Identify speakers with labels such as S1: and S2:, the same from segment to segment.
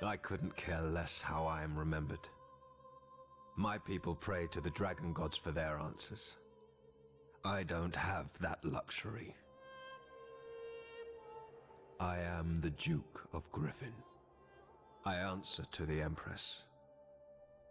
S1: I couldn't care less how I am remembered. My people pray to the dragon gods for their answers. I don't have that luxury. I am the Duke of Griffin. I answer to the Empress.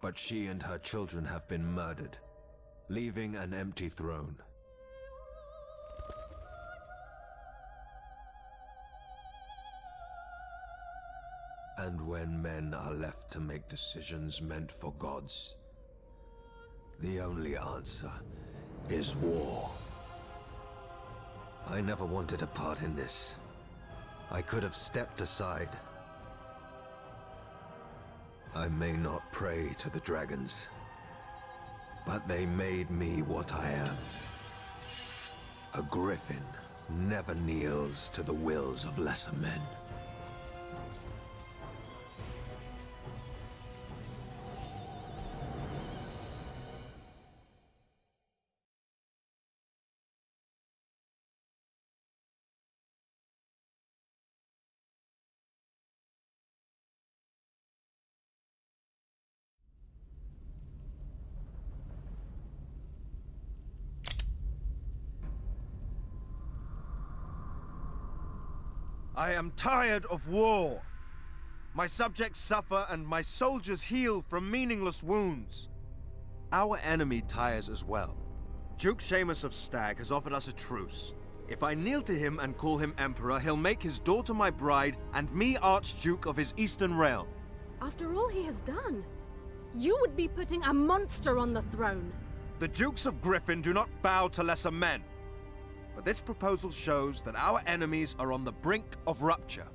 S1: But she and her children have been murdered, leaving an empty throne. And when men are left to make decisions meant for gods, the only answer is war. I never wanted a part in this. I could have stepped aside. I may not pray to the dragons, but they made me what I am. A griffin never kneels to the wills of lesser men.
S2: I am tired of war. My subjects suffer and my soldiers heal from meaningless wounds. Our enemy tires as well. Duke Seamus of Stag has offered us a truce. If I kneel to him and call him Emperor, he'll make his daughter my bride and me Archduke of his Eastern Realm.
S3: After all he has done, you would be putting a monster on the throne.
S2: The Dukes of Griffin do not bow to lesser men. But this proposal shows that our enemies are on the brink of rupture.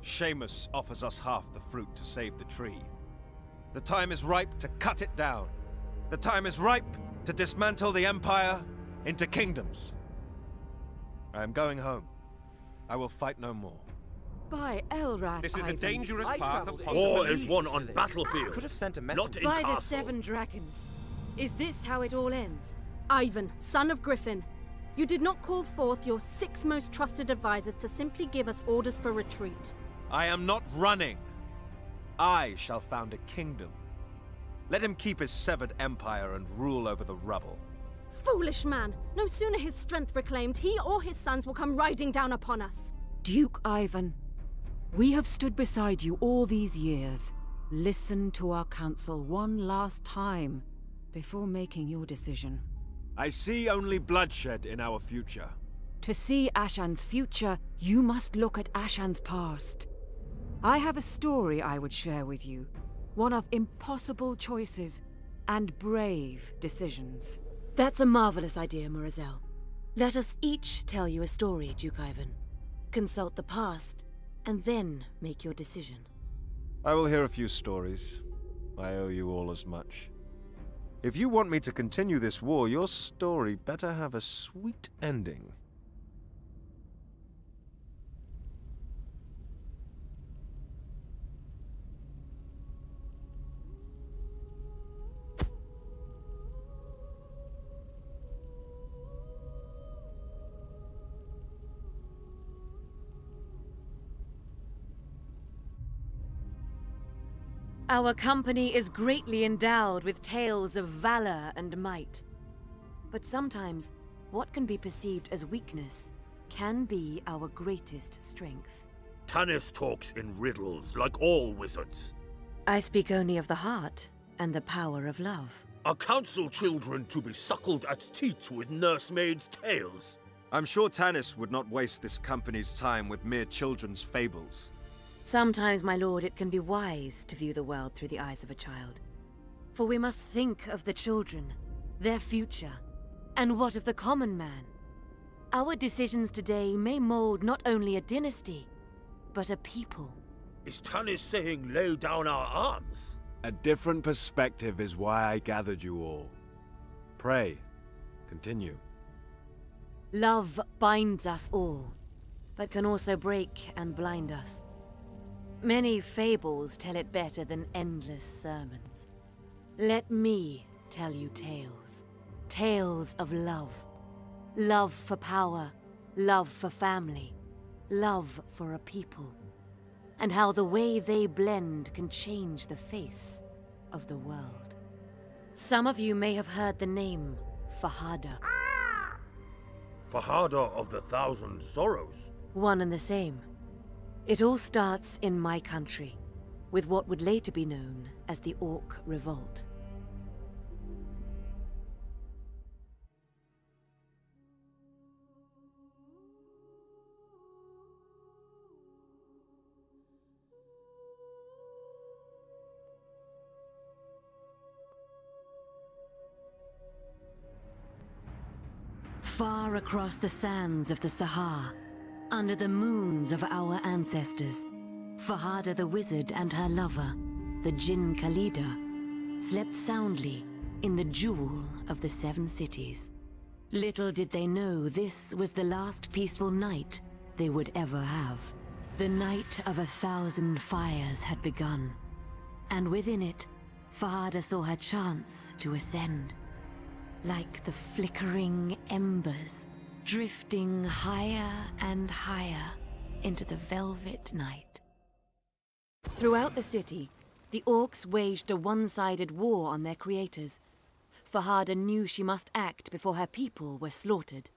S2: Seamus offers us half the fruit to save the tree. The time is ripe to cut it down. The time is ripe to dismantle the Empire into kingdoms. I am going home. I will fight no more.
S4: By Elrath,
S5: This is a
S4: Ivan.
S5: dangerous
S4: I
S5: path
S4: travelled
S5: upon
S4: into
S6: War
S4: the
S6: is won
S4: East
S6: on
S4: for this.
S6: battlefield.
S4: Could have sent a
S6: Not
S4: message.
S6: in
S3: By
S6: castle.
S3: the 7 dragons. Is this how it all ends? Ivan, son of Griffin, you did not call forth your 6 most trusted advisors to simply give us orders for retreat.
S2: I am not running. I shall found a kingdom. Let him keep his severed empire and rule over the rubble.
S3: Foolish man! No sooner his strength reclaimed, he or his sons will come riding down upon us.
S4: Duke Ivan, we have stood beside you all these years. Listen to our counsel one last time before making your decision.
S2: I see only bloodshed in our future.
S4: To see Ashan's future, you must look at Ashan's past. I have a story I would share with you. One of impossible choices and brave decisions.
S3: That's a marvelous idea, Morizel. Let us each tell you a story, Duke Ivan. Consult the past, and then make your decision.
S2: I will hear a few stories. I owe you all as much. If you want me to continue this war, your story better have a sweet ending.
S3: Our company is greatly endowed with tales of valor and might. But sometimes, what can be perceived as weakness can be our greatest strength.
S6: Tannis talks in riddles, like all wizards.
S3: I speak only of the heart and the power of love.
S6: Are council children to be suckled at teats with nursemaids' tales?
S2: I'm sure Tannis would not waste this company's time with mere children's fables.
S3: Sometimes, my lord, it can be wise to view the world through the eyes of a child. For we must think of the children, their future, and what of the common man? Our decisions today may mold not only a dynasty, but a people.
S6: Is Tannis saying lay down our arms?
S2: A different perspective is why I gathered you all. Pray, continue.
S3: Love binds us all, but can also break and blind us. Many fables tell it better than endless sermons. Let me tell you tales. Tales of love. Love for power. Love for family. Love for a people. and how the way they blend can change the face of the world. Some of you may have heard the name Fahada.
S6: Fahada of the Thousand Sorrows.
S3: One and the same. It all starts in my country, with what would later be known as the Orc Revolt. Far across the sands of the Sahara, under the moons of our ancestors, Fahada the wizard and her lover, the Jinn Khalida, slept soundly in the jewel of the 7 cities. Little did they know this was the last peaceful night they would ever have. The night of 1,000 fires had begun, and within it, Fahada saw her chance to ascend. Like the flickering embers, drifting higher and higher into the velvet night. Throughout the city, the orcs waged a one-sided war on their creators. Fahada knew she must act before her people were slaughtered.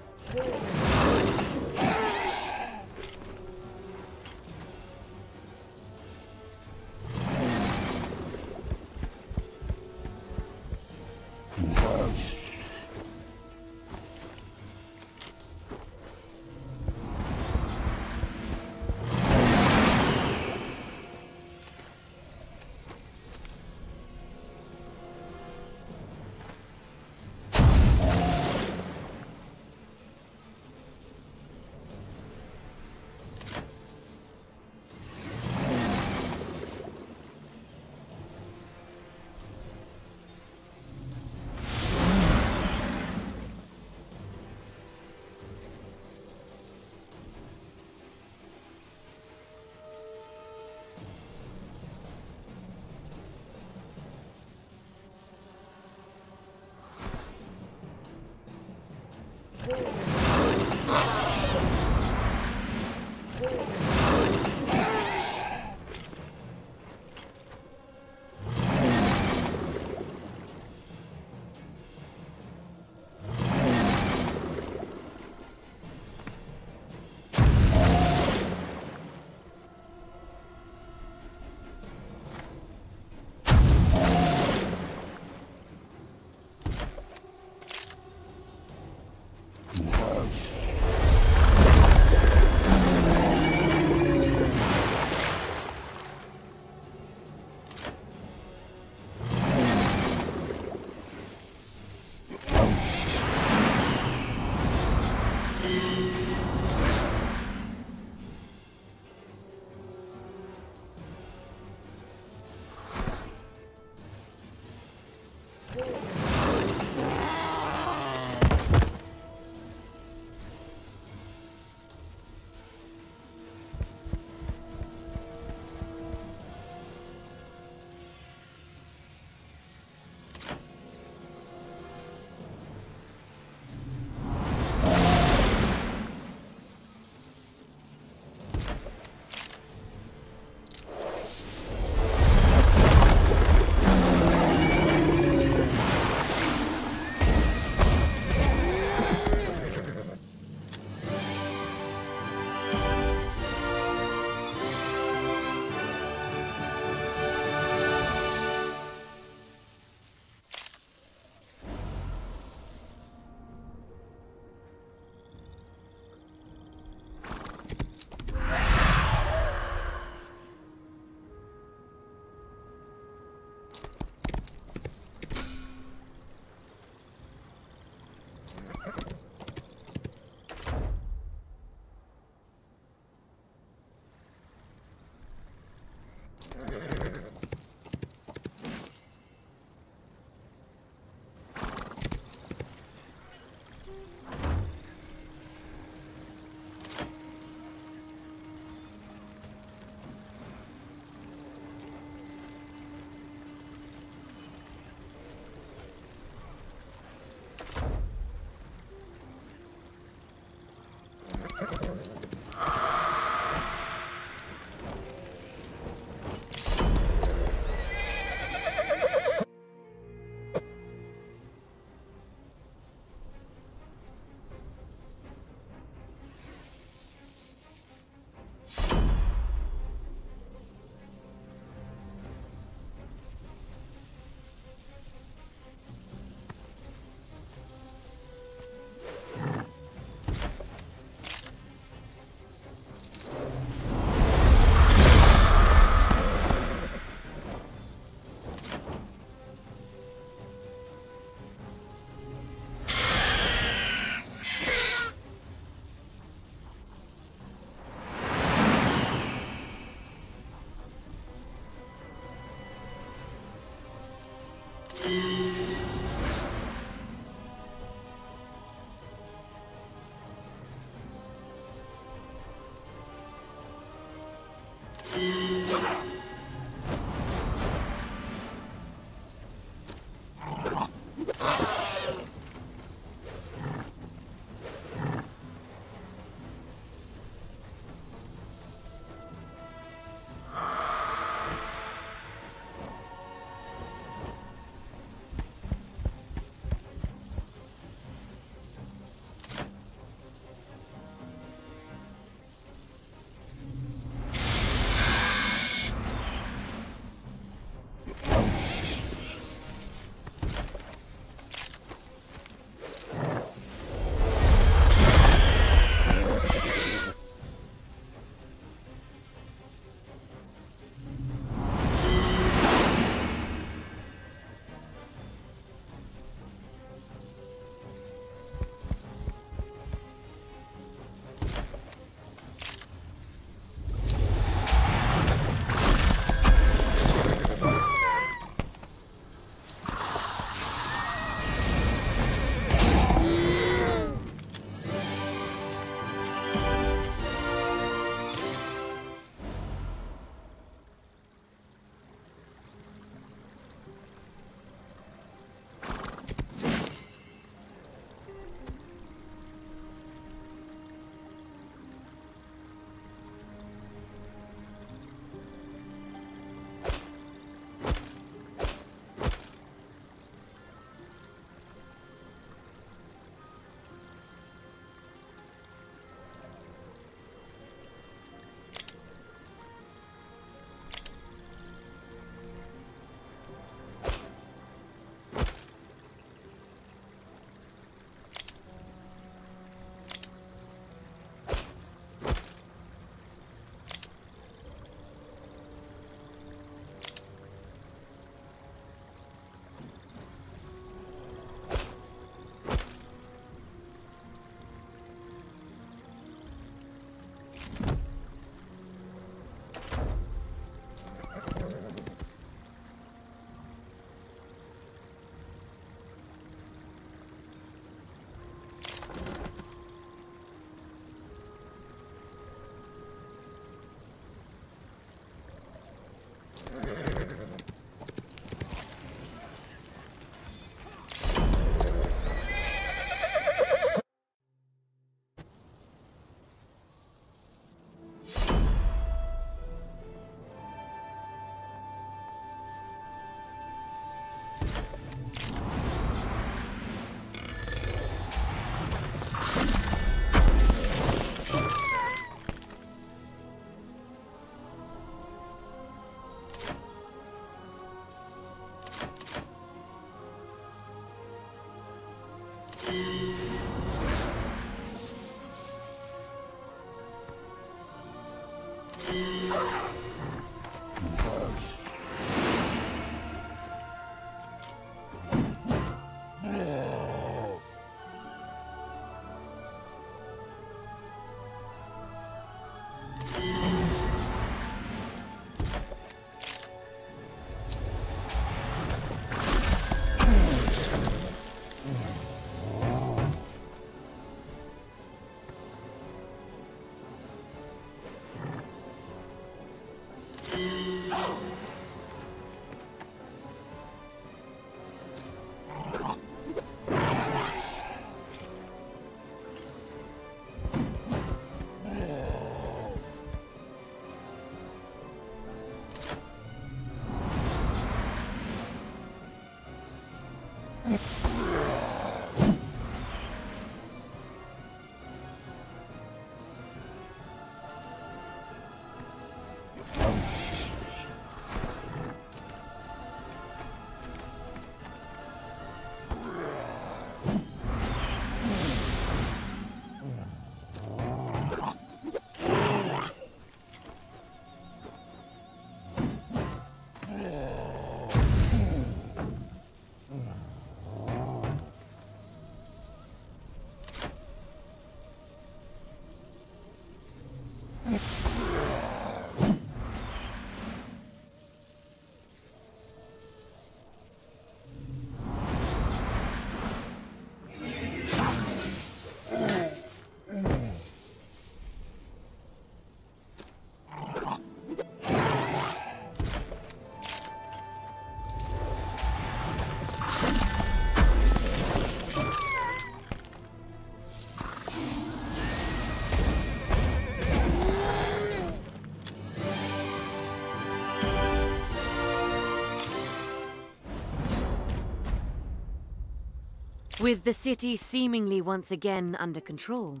S3: With the city seemingly once again under control,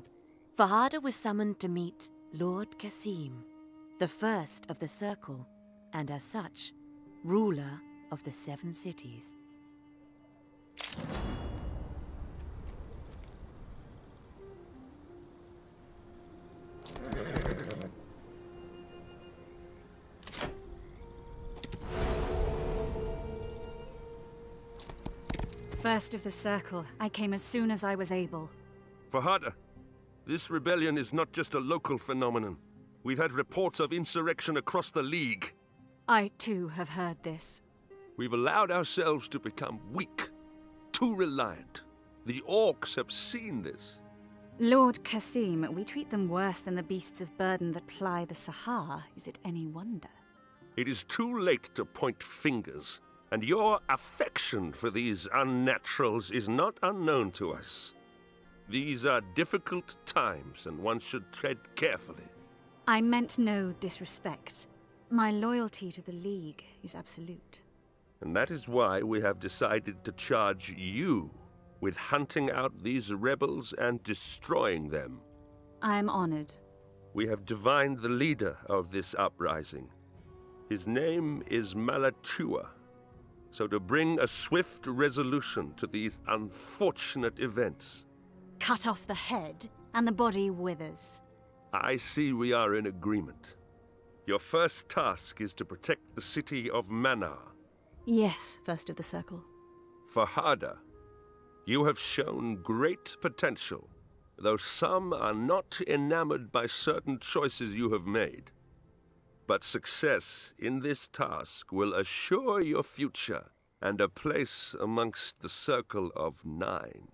S3: Fahada was summoned to meet Lord Kasim, the first of the Circle, and as such, ruler of the 7 cities.
S5: First of the Circle, I came as soon as I was able.
S6: Fahada, this rebellion is not just a local phenomenon. We've had reports of insurrection across the League.
S5: I too have heard this.
S6: We've allowed ourselves to become weak, too reliant. The orcs have seen this.
S5: Lord Kasim, we treat them worse than the beasts of burden that ply the Sahara. Is it any wonder?
S6: It is too late to point fingers, and your affection for these unnaturals is not unknown to us. These are difficult times, and one should tread carefully.
S5: I meant no disrespect. My loyalty to the League is absolute.
S6: And that is why we have decided to charge you with hunting out these rebels and destroying them.
S5: I am honored.
S6: We have divined the leader of this uprising. His name is Malatua. So to bring a swift resolution to these unfortunate events...
S5: Cut off the head, and the body withers.
S6: I see we are in agreement. Your first task is to protect the city of Manar.
S5: Yes, First of the Circle.
S6: Fahada, you have shown great potential, though some are not enamored by certain choices you have made. But success in this task will assure your future and a place amongst the Circle of 9.